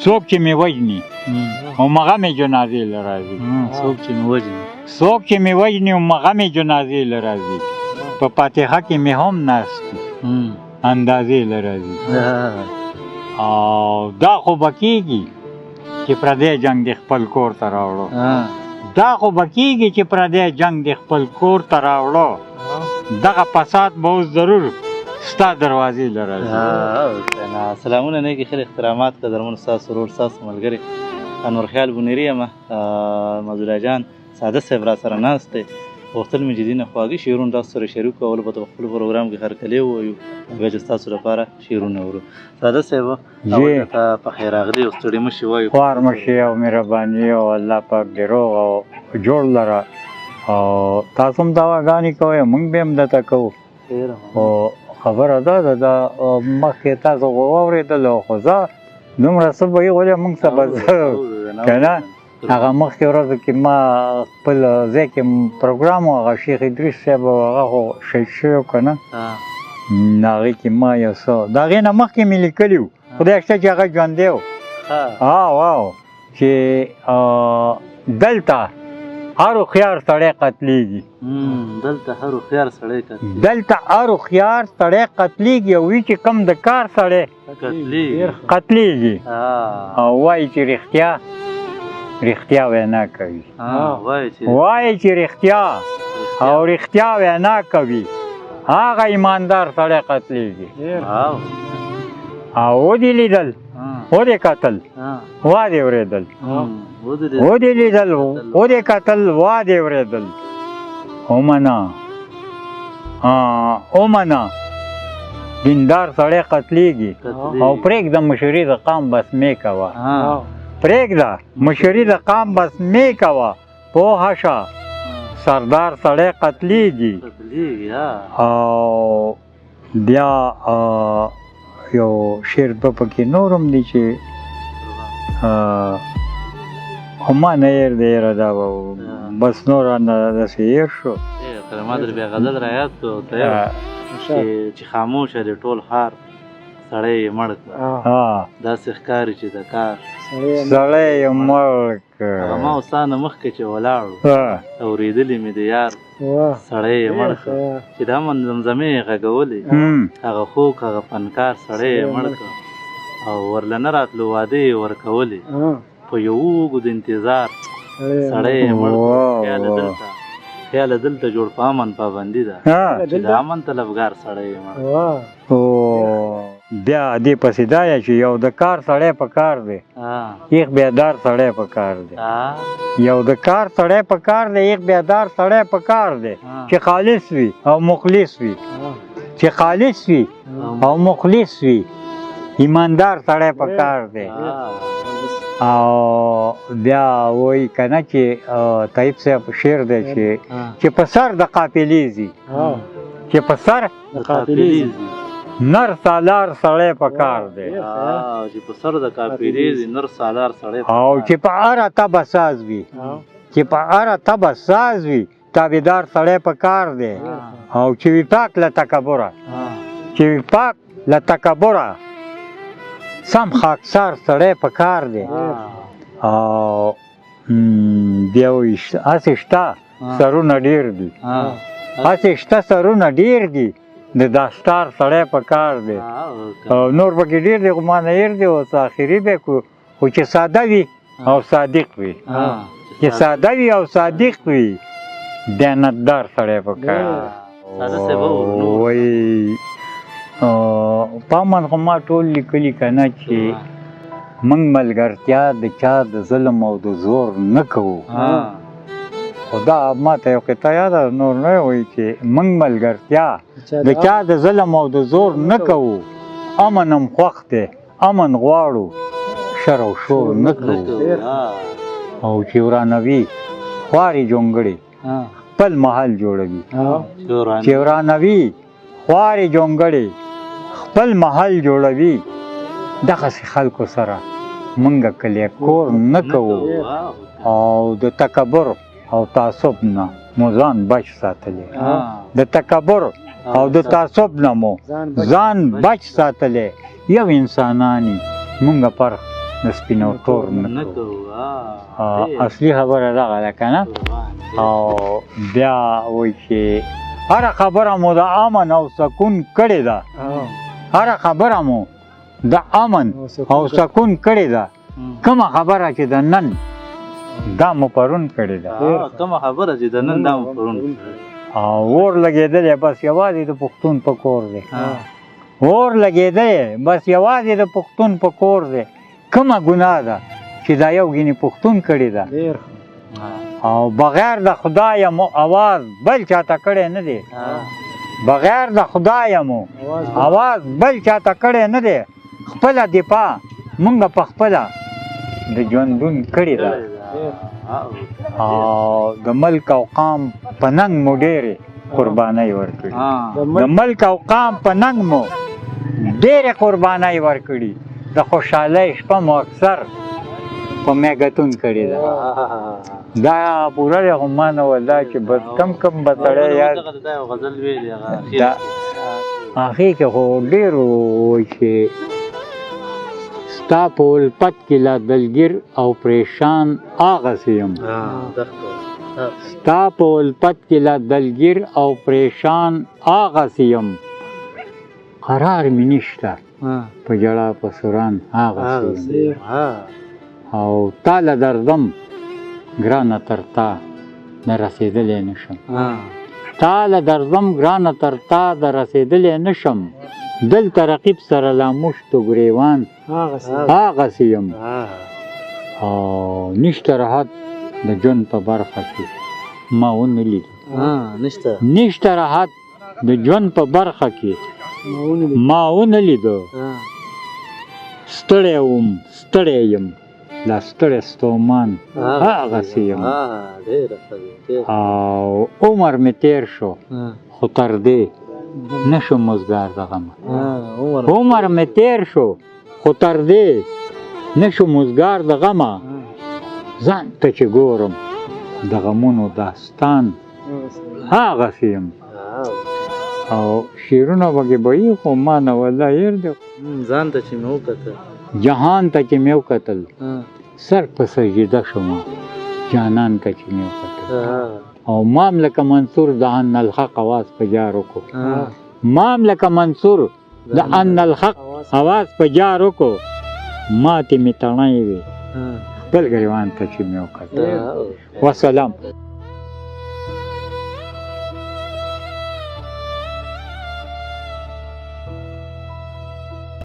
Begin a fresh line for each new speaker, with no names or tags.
څوک چې مې وژني همغه مې جنازې له راځي.
څوک چې مې وژني
څوک چې مې وژني همغه مې جنازې له راځي. په فاتحه کې مې هم ناست دي اندازې له راځي. او دا خو به کېږي چې پردی جنګ دې خپل کور ته راوړو. دا خو به کېږي چې پردی جنګ دې خپل کور ته راوړو. دغه فساد به اوس ضرور ستا دروازې له راځي.
سلامونه نیکې خیر احترامات قدرمن ستاسو ورور ستاسو ملګری انورخیال بونیري یم. مزولا جان ساده صاحب را سره ناست دی. غوښتل مې چې دینه خواږه شعرونه تاسو سره شریک کړو. البته په خپل پروګرام کې هرکلی ووایو بیا چې ستاسو لپاره شعرونه اورو. ساده صاحب اول ته په خیر راغلي او ستړي مه شئ وایو.
خوار مه شئ او مهرباني او الله پاک دې روغ او جوړ لره. او تاسو هم دواګانې کوئ موږ به هم درته کوو. خو خبره دا ده دا مخکې تاسو واورېدل خو زه دومره څه به یې ولې موږ ته به زه که نه هغه مخکې ورځو کې ما خپل ځای کې پروګرام و هغه شیخ ادریس صاحب هغه خو شهید شوی و که نه هغې کې ما یو څه د هغې نه مخکې مې لیکلي وو خدای شته چې هغه ژوندی و. واو چې دلته هر هوښیار سړی قتلېږي.
دلته هر هوښیار سړی قتلېږي.
دلته هر هوښیار سړی قتلېږي او وي چې کم د کار سړی قتلېږي او وایي چې رښتیا وینا کوي. وایي چې رښتیا او رښتیا وینا کوي هغه ایماندار سړی قتلېږي. او ودې لیدل ودې کتل وادې اورېدل ودې لیدل ودې کتل وادې اورېدل. اومنه دیندار سړی قتلېږي او پرېږده مشري د قام بس مې کوه. پرېږده مشري د قام بس مې کوه پوه شه سردار سړی قتلېږي. او بیا یو شعر به پکې نور هم دی چې خو ما نه هېر دی یاره دا به بس نور رانه داسې هېر شو.
ما در بیا غزل را یاد کړو چې خاموشه دی ټول ښار سړی یې مړ کړه داسې ښکاري چې د کار
سړی یې مړ کړ.
ما اوس تا نه مخکې چې ولاړو اورېدلي مې د یار سړی یې مړ کړ چې دا من زمزمې یې غږولې هغه خوږ هغه فنکار سړی یې مړ کړ او ورله نه راتلو واده یې ورکولې په یو اوږد انتظار سړی یې مړ کړ. خیاله دلته جوړ په امن پابندي ده چې د امن طلبګار سړی یې مړ.
بیا دې پسې دا چې یو د کار سړی په کار دی یخ بیدار سړی په کار دی. یو د کار سړی په کار دی یخ بیدار سړی په کار دی چې خالص وي او مخلص وي چې خالص وي او مخلص وي ایماندار سړی په کار دی. او بیا وایي که نه چې طیب صاحب شعر دی چې په سر د قافلې ځي چې په سر
د قافلې ځي
نر سالار سړی په کار دی.
چې په سر د قافلې ځي نر سالار سړی
او چې په هره تبه ساز وي چې په هره تبه ساز وي تابعدار سړی په کار دی. او چې وي پاک له تکبره چې وي پاک له تکبره سم خاکسار سړی په کار دی. او بیا وایي هسې شته سرونه ډېر دي هسې شته سرونه ډېر دي د داستار سړی په کار دی. او نور پکې ډېر دی خو ما نه هېر دی اوس آخري به کړو خو چې ساده وي او صادق وي چې ساده وي او صادق وي دیانتدار سړی په کار دی. وایي په امن خو ما ټول لیکلي که نه چې موږ ملګرتیا د چا د ظلم او د زور نه کوو. خو دا ما ته یو قطعه یاده نور نه وایي چې موږ ملګرتیا د چا د ظلم او د زور نه کوو. امن هم خوښ دی امن غواړو شر او شور نه کوو. او چې ورانوي خوارې جونګړې خپل محل جوړوي چې ورانوي خوارې جونګړې خپل محل جوړوي دغسې خلکو سره موږ کلی کور نه کوو. او د تکبر او تعصب نه مو ځان بچ ساتلی د تکبر او د تعصب نه مو ځان بچ ساتلی. یو انسانانی مونږ پر د سپینو تور نه
نه
کوو
کوو
اصلي خبره دغه ده که نه او بیا وایي چې هره خبره مو د امن او سکون کړې ده هره خبره مو د امن او سکون کړې ده کومه خبره چې د نن دا مو پرون کړې ده
کومه خبره چې د نن دا مو پرون
اور لګېدلی بس یوازې د پښتون په کور دی اور لګېدلی بس یوازې د پښتون په کور دی کومه ګناه ده چې دا یو ګینې پښتون کړې ده او بغیر د خدایه مو اواز بل چاته کړی نه دی بغیر د خدایه مو اواز بل چاته کړی نه دی خپله دفاع مونږ په خپله د ژوندون کړې ده او د ملک او قام په ننګ مو ډېرې قربانۍ ورکړي د ملک او قام په ننګ مو ډېرې قربانۍ ورکړي د خوشحالۍ شپه مو اکثر په میګتون کړې ده دا پوره دی خو ما نه ویل دا چې بس کم به سړی یاد هغې کې خو ډېر وایي چې ستا په الفت کې لا دلګیر او پریشان هغسې یم ستا په الفت کې لا دلګیر او پریشان هغسې یم قرار مې نشته په ژړا په سوران هغسې یم او تا له درځم ګرانه تر تا نه رسېدلی نه شم تا له درځم ګرانه تر تا د رسېدلی نه شم دلته رقیب سره لا مشت و ګریوان هغسې یم او نشته راحت د ژوند په برخه کې ما ونه لید نشته راحت د ژوند په برخه کې ما ونه لیدو ستړی وم ستړی یم لا ستړی ستومان هغسې یم او عمر مې تېر شو خو تر دې نه شو مزګار د غمه عمر مې تېر شو خو تر دې نه شو مزګار د غمه ځان ته چې ګورم د غمونو داستان هغسې یم او شعرونه پکې به وي خو ما نه والله هېر دی
ځان ته چې مې وکتل
جهان ته چې مې وکتل سر په سجده شوم جانان ته چې مې وکتل او مام لکه منصور د ان الحق اواز په جار وکړو مام لکه منصور د ان الحق اواز په جار وکړو ماتې مې تڼۍ وې خپل ګریوان ته چې مې وکتل وسلام